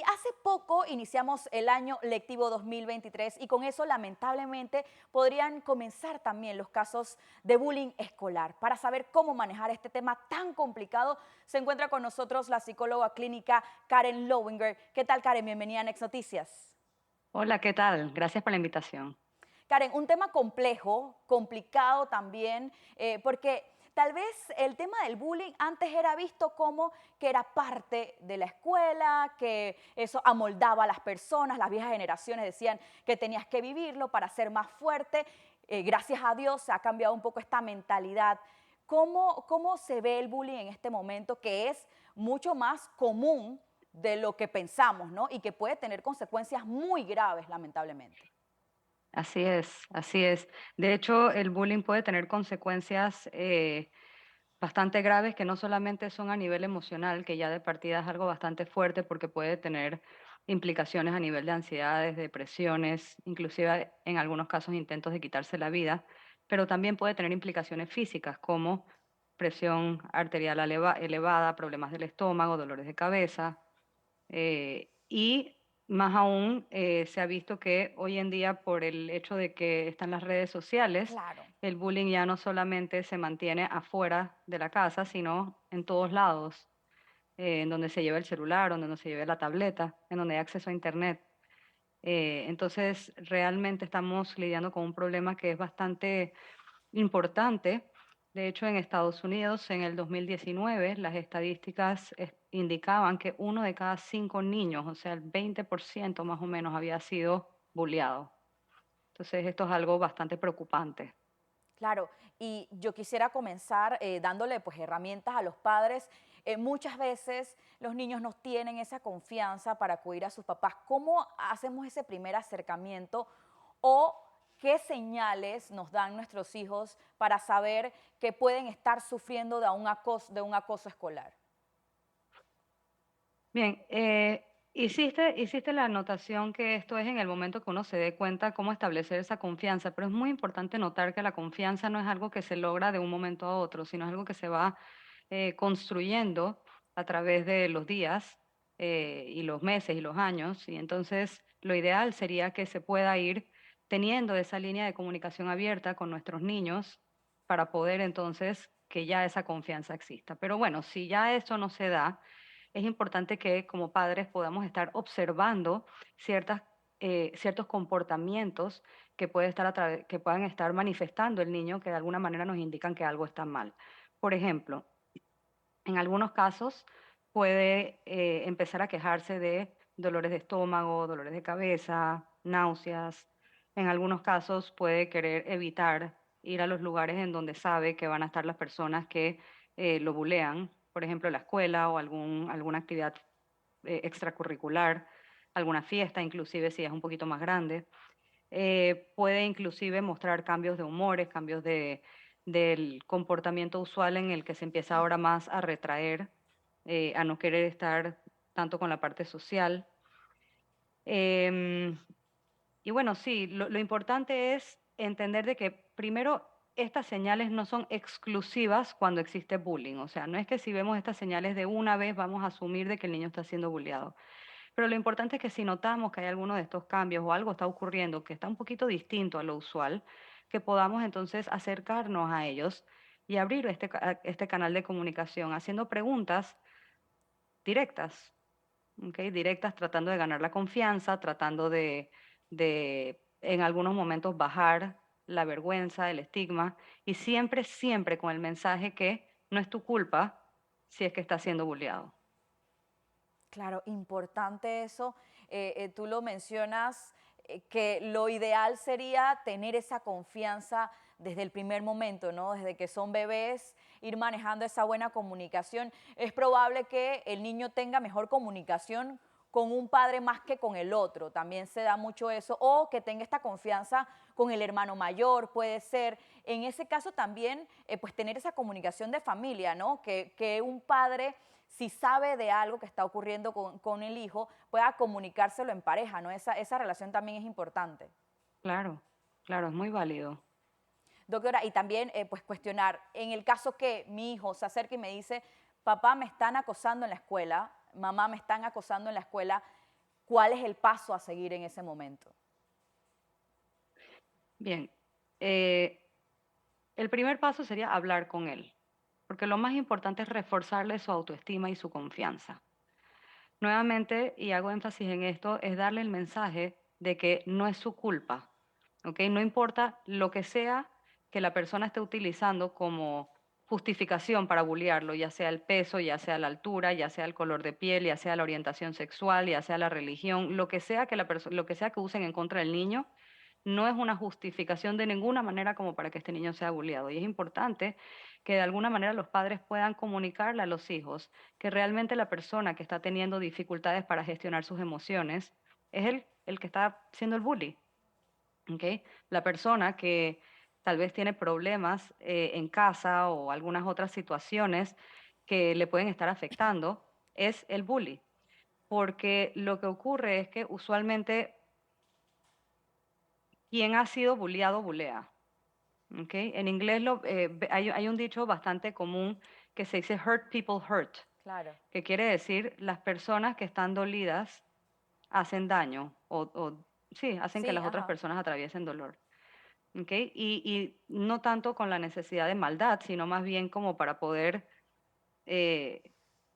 hace poco iniciamos el año lectivo 2023 y con eso lamentablemente podrían comenzar también los casos de bullying escolar. Para saber cómo manejar este tema tan complicado, se encuentra con nosotros la psicóloga clínica Karen Lowinger. ¿Qué tal, Karen? Bienvenida a Next Noticias. Hola, ¿qué tal? Gracias por la invitación. Karen, un tema complejo, complicado también, porque tal vez el tema del bullying antes era visto como que era parte de la escuela, que eso amoldaba a las personas, las viejas generaciones decían que tenías que vivirlo para ser más fuerte. Gracias a Dios se ha cambiado un poco esta mentalidad. ¿Cómo se ve el bullying en este momento, que es mucho más común de lo que pensamos, ¿no? Y que puede tener consecuencias muy graves, lamentablemente? Así es, así es. De hecho, el bullying puede tener consecuencias bastante graves que no solamente son a nivel emocional, que ya de partida es algo bastante fuerte porque puede tener implicaciones a nivel de ansiedades, depresiones, inclusive en algunos casos intentos de quitarse la vida, pero también puede tener implicaciones físicas como presión arterial elevada, problemas del estómago, dolores de cabeza. Y más aún, se ha visto que hoy en día, por el hecho de que están las redes sociales, Claro. el bullying ya no solamente se mantiene afuera de la casa, sino en todos lados, en donde se lleva el celular, donde no se lleva la tableta, en donde hay acceso a Internet. Entonces, realmente estamos lidiando con un problema que es bastante importante. De hecho, en Estados Unidos, en el 2019, las estadísticas indicaban que uno de cada 5 niños, o sea, el 20% más o menos, había sido bulleado. Entonces, esto es algo bastante preocupante. Claro, y yo quisiera comenzar dándole pues herramientas a los padres. Muchas veces los niños no tienen esa confianza para acudir a sus papás. ¿Cómo hacemos ese primer acercamiento o qué señales nos dan nuestros hijos para saber que pueden estar sufriendo de un acoso escolar? Bien, hiciste la anotación que esto es en el momento que uno se dé cuenta cómo establecer esa confianza, pero es muy importante notar que la confianza no es algo que se logra de un momento a otro, sino es algo que se va construyendo a través de los días y los meses y los años. Y entonces lo ideal sería que se pueda ir teniendo esa línea de comunicación abierta con nuestros niños para poder entonces que ya esa confianza exista. Pero bueno, si ya eso no se da, es importante que como padres podamos estar observando ciertos comportamientos que, que puedan estar manifestando el niño que de alguna manera nos indican que algo está mal. Por ejemplo, en algunos casos puede empezar a quejarse de dolores de estómago, dolores de cabeza, náuseas. En algunos casos puede querer evitar ir a los lugares en donde sabe que van a estar las personas que lo bulean, por ejemplo, la escuela o alguna actividad extracurricular, alguna fiesta, inclusive si es un poquito más grande. Puede inclusive mostrar cambios de humores, del comportamiento usual en el que se empieza ahora más a retraer, a no querer estar tanto con la parte social. Em, y bueno, sí, lo importante es entender de que primero estas señales no son exclusivas cuando existe bullying. O sea, no es que si vemos estas señales de una vez vamos a asumir de que el niño está siendo bulleado. Pero lo importante es que si notamos que hay alguno de estos cambios o algo está ocurriendo que está un poquito distinto a lo usual, que podamos entonces acercarnos a ellos y abrir este canal de comunicación haciendo preguntas directas, ¿ok? Directas, tratando de ganar la confianza, tratando de en algunos momentos bajar la vergüenza, el estigma y siempre, siempre con el mensaje que no es tu culpa si es que estás siendo bulleado. Claro, importante eso. Tú lo mencionas, que lo ideal sería tener esa confianza desde el primer momento, ¿no? Desde que son bebés, ir manejando esa buena comunicación. Es probable que el niño tenga mejor comunicación con un padre más que con el otro, también se da mucho eso, o que tenga esta confianza con el hermano mayor, puede ser. En ese caso también, pues tener esa comunicación de familia, ¿no? Que un padre, si sabe de algo que está ocurriendo con el hijo, pueda comunicárselo en pareja, ¿no? Esa relación también es importante. Claro, claro, es muy válido. Doctora, y también pues cuestionar, en el caso que mi hijo se acerque y me dice, papá me están acosando en la escuela, mamá me están acosando en la escuela, ¿cuál es el paso a seguir en ese momento? Bien, eh, el primer paso sería hablar con él, porque lo más importante es reforzarle su autoestima y su confianza. Nuevamente, y hago énfasis en esto, es darle el mensaje de que no es su culpa, ¿ok? No importa lo que sea que la persona esté utilizando como justificación para bullearlo, ya sea el peso, ya sea la altura, ya sea el color de piel, ya sea la orientación sexual, ya sea la religión, lo que sea que lo que sea que usen en contra del niño, no es una justificación de ninguna manera como para que este niño sea bulleado. Y es importante que de alguna manera los padres puedan comunicarle a los hijos que realmente la persona que está teniendo dificultades para gestionar sus emociones es el que está siendo el bully. ¿Ok? La persona que tal vez tiene problemas en casa o algunas otras situaciones que le pueden estar afectando es el bully. Porque lo que ocurre es que usualmente quien ha sido bulleado bulea. ¿Ok? En inglés hay un dicho bastante común que se dice hurt people hurt, Claro. que quiere decir las personas que están dolidas hacen daño o sí, hacen que Sí, las otras ajá. personas atraviesen dolor. ¿Ok? Y no tanto con la necesidad de maldad, sino más bien como para poder eh,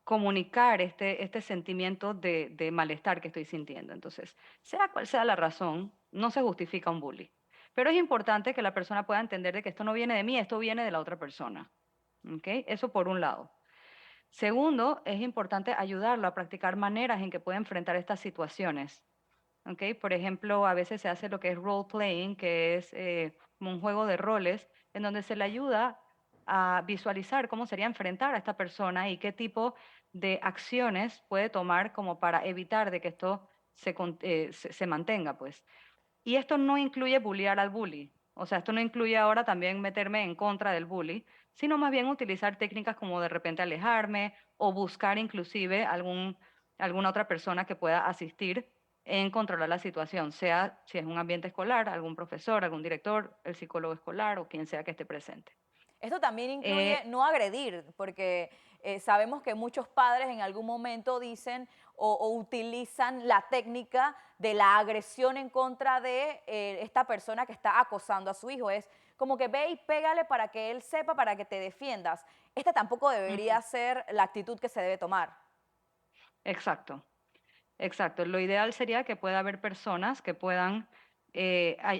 comunicar este sentimiento de malestar que estoy sintiendo. Entonces, sea cual sea la razón, no se justifica un bullying. Pero es importante que la persona pueda entender de que esto no viene de mí, esto viene de la otra persona. ¿Ok? Eso por un lado. Segundo, es importante ayudarlo a practicar maneras en que pueda enfrentar estas situaciones. ¿Ok? Por ejemplo, a veces se hace lo que es role playing, que es como un juego de roles, en donde se le ayuda a visualizar cómo sería enfrentar a esta persona y qué tipo de acciones puede tomar como para evitar de que esto se mantenga, pues. Y esto no incluye bullear al bully. O sea, esto no incluye ahora también meterme en contra del bully, sino más bien utilizar técnicas como de repente alejarme o buscar inclusive alguna otra persona que pueda asistir en controlar la situación, sea si es un ambiente escolar, algún profesor, algún director, el psicólogo escolar o quien sea que esté presente. Esto también incluye Eh, no agredir, porque sabemos que muchos padres en algún momento dicen o utilizan la técnica de la agresión en contra de esta persona que está acosando a su hijo. Es como que ve y pégale para que él sepa, para que te defiendas. Esta tampoco ujú, debería ser la actitud que se debe tomar. exacto. Exacto. Lo ideal sería que pueda haber personas que puedan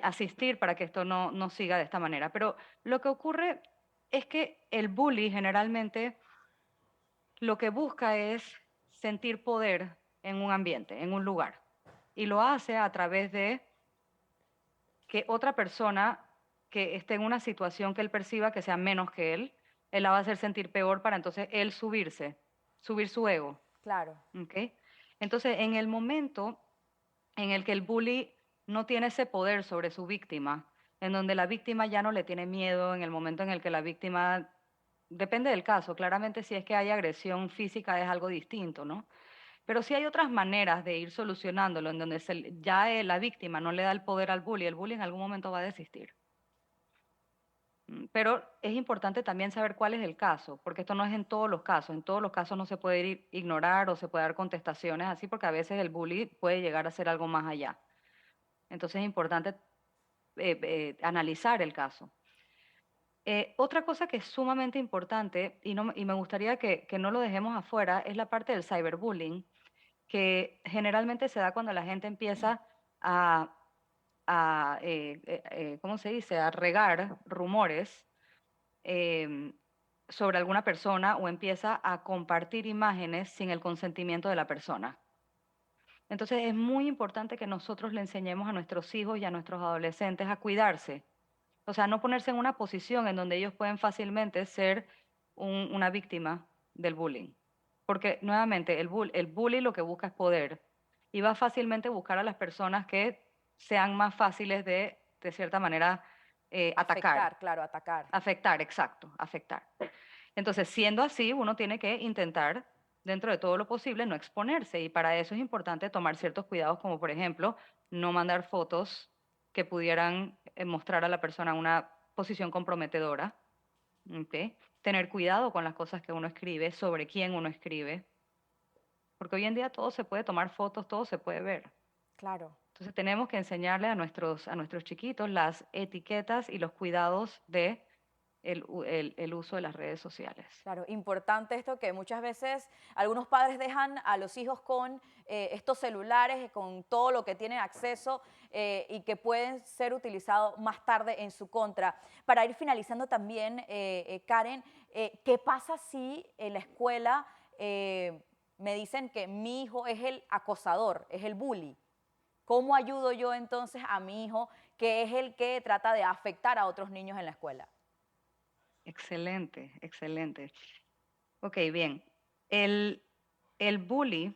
asistir para que esto no siga de esta manera. Pero lo que ocurre es que el bully generalmente lo que busca es sentir poder en un ambiente, en un lugar. Y lo hace a través de que otra persona que esté en una situación que él perciba que sea menos que él la va a hacer sentir peor para entonces él subir su ego. Claro. ¿Ok? Entonces, en el momento en el que el bully no tiene ese poder sobre su víctima, en donde la víctima ya no le tiene miedo, en el momento en el que la víctima, depende del caso, claramente si es que hay agresión física es algo distinto, ¿no? Pero sí hay otras maneras de ir solucionándolo, en donde ya la víctima no le da el poder al bully, el bully en algún momento va a desistir. Pero es importante también saber cuál es el caso, porque esto no es en todos los casos no se puede ignorar o se puede dar contestaciones así, porque a veces el bully puede llegar a ser algo más allá. Entonces es importante analizar el caso. Otra cosa que es sumamente importante y me gustaría que no lo dejemos afuera es la parte del cyberbullying, que generalmente se da cuando la gente empieza a, ¿cómo se dice?, a regar rumores em, sobre alguna persona o empieza a compartir imágenes sin el consentimiento de la persona. Entonces es muy importante que nosotros le enseñemos a nuestros hijos y a nuestros adolescentes a cuidarse. O sea, no ponerse en una posición en donde ellos pueden fácilmente ser una víctima del bullying. Porque nuevamente el bully lo que busca es poder y va fácilmente a buscar a las personas que sean más fáciles de cierta manera, atacar. Afectar, claro, atacar. Afectar, exacto, afectar. Entonces, siendo así, uno tiene que intentar, dentro de todo lo posible, no exponerse. Y para eso es importante tomar ciertos cuidados, como por ejemplo, no mandar fotos que pudieran mostrar a la persona una posición comprometedora. ¿Ok? Tener cuidado con las cosas que uno escribe, sobre quién uno escribe. porque hoy en día todo se puede tomar fotos, todo se puede ver. Claro. Entonces tenemos que enseñarle a nuestros chiquitos las etiquetas y los cuidados de el uso de las redes sociales. Claro, importante esto que muchas veces algunos padres dejan a los hijos con estos celulares, con todo lo que tienen acceso y que pueden ser utilizados más tarde en su contra. Para ir finalizando también, Karen, ¿qué pasa si en la escuela me dicen que mi hijo es el acosador, es el bully? ¿Cómo ayudo yo entonces a mi hijo que es el que trata de afectar a otros niños en la escuela? Excelente, excelente. Ok, bien. El, el bully,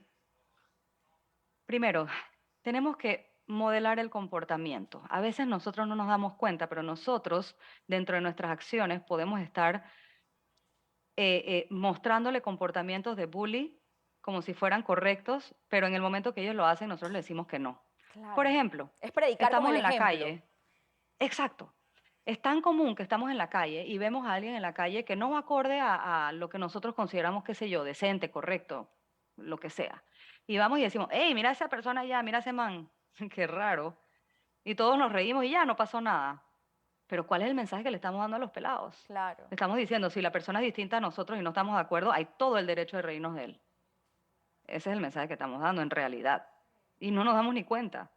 primero, tenemos que modelar el comportamiento. A veces nosotros no nos damos cuenta, pero nosotros, dentro de nuestras acciones, podemos estar mostrándole comportamientos de bully como si fueran correctos, pero en el momento que ellos lo hacen, nosotros le decimos que no. Por Claro. ejemplo, Es predicar con estamos el en la ejemplo. calle. Exacto. Es tan común que estamos en la calle y vemos a alguien en la calle que no va acorde a lo que nosotros consideramos, qué sé yo, decente, correcto, lo que sea. Y vamos y decimos, hey, mira a esa persona allá, mira a ese man, qué raro. Y todos nos reímos y ya, no pasó nada. Pero ¿cuál es el mensaje que le estamos dando a los pelados? Claro. Le estamos diciendo, si la persona es distinta a nosotros y no estamos de acuerdo, hay todo el derecho de reírnos de él. Ese es el mensaje que estamos dando en realidad. Y no nos damos ni cuenta.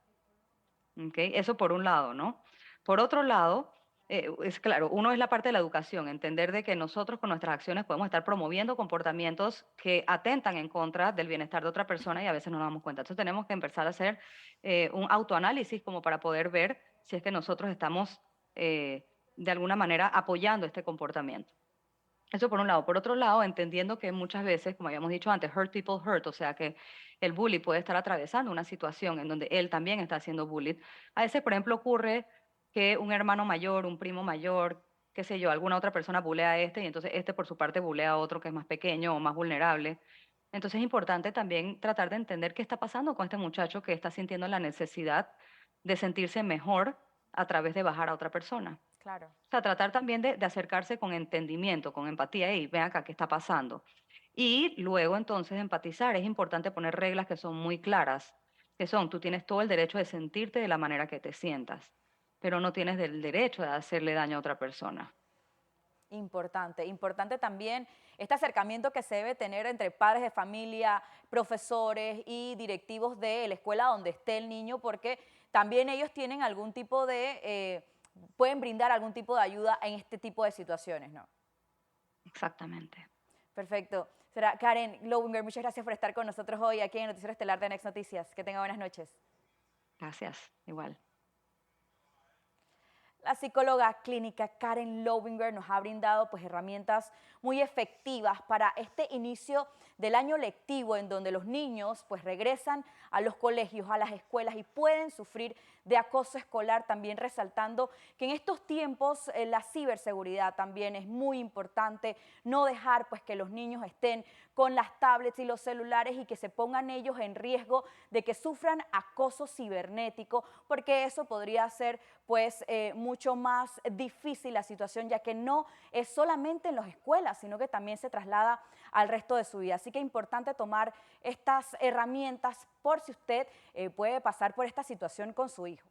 ¿Ok? Eso por un lado, ¿no? Por otro lado, es claro, uno es la parte de la educación, entender de que nosotros con nuestras acciones podemos estar promoviendo comportamientos que atentan en contra del bienestar de otra persona y a veces no nos damos cuenta. Entonces tenemos que empezar a hacer un autoanálisis como para poder ver si es que nosotros estamos de alguna manera apoyando este comportamiento. Eso por un lado. Por otro lado, entendiendo que muchas veces, como habíamos dicho antes, hurt people hurt, o sea que el bully puede estar atravesando una situación en donde él también está siendo bullied. A veces, por ejemplo, ocurre que un hermano mayor, un primo mayor, qué sé yo, alguna otra persona bulea a este y entonces este por su parte bulea a otro que es más pequeño o más vulnerable. Entonces es importante también tratar de entender qué está pasando con este muchacho que está sintiendo la necesidad de sentirse mejor a través de bajar a otra persona. Claro. O sea, tratar también de acercarse con entendimiento, con empatía, y ven acá qué está pasando. Y luego entonces empatizar. Es importante poner reglas que son muy claras, que son, tú tienes todo el derecho de sentirte de la manera que te sientas, pero no tienes el derecho de hacerle daño a otra persona. Importante, importante también este acercamiento que se debe tener entre padres de familia, profesores y directivos de la escuela donde esté el niño, porque también ellos tienen algún tipo de, pueden brindar algún tipo de ayuda en este tipo de situaciones, ¿no? Exactamente. Perfecto. Será Karen Lowinger, muchas gracias por estar con nosotros hoy aquí en Noticiero Estelar de Next Noticias. Que tenga buenas noches. Gracias. Igual. La psicóloga clínica Karen Lowinger nos ha brindado pues herramientas muy efectivas para este inicio del año lectivo en donde los niños pues regresan a los colegios, a las escuelas y pueden sufrir de acoso escolar, también resaltando que en estos tiempos la ciberseguridad también es muy importante, no dejar pues que los niños estén con las tablets y los celulares y que se pongan ellos en riesgo de que sufran acoso cibernético, porque eso podría ser pues mucho más difícil la situación, ya que no es solamente en las escuelas, sino que también se traslada al resto de su vida. Así que es importante tomar estas herramientas por si usted puede pasar por esta situación con su hijo.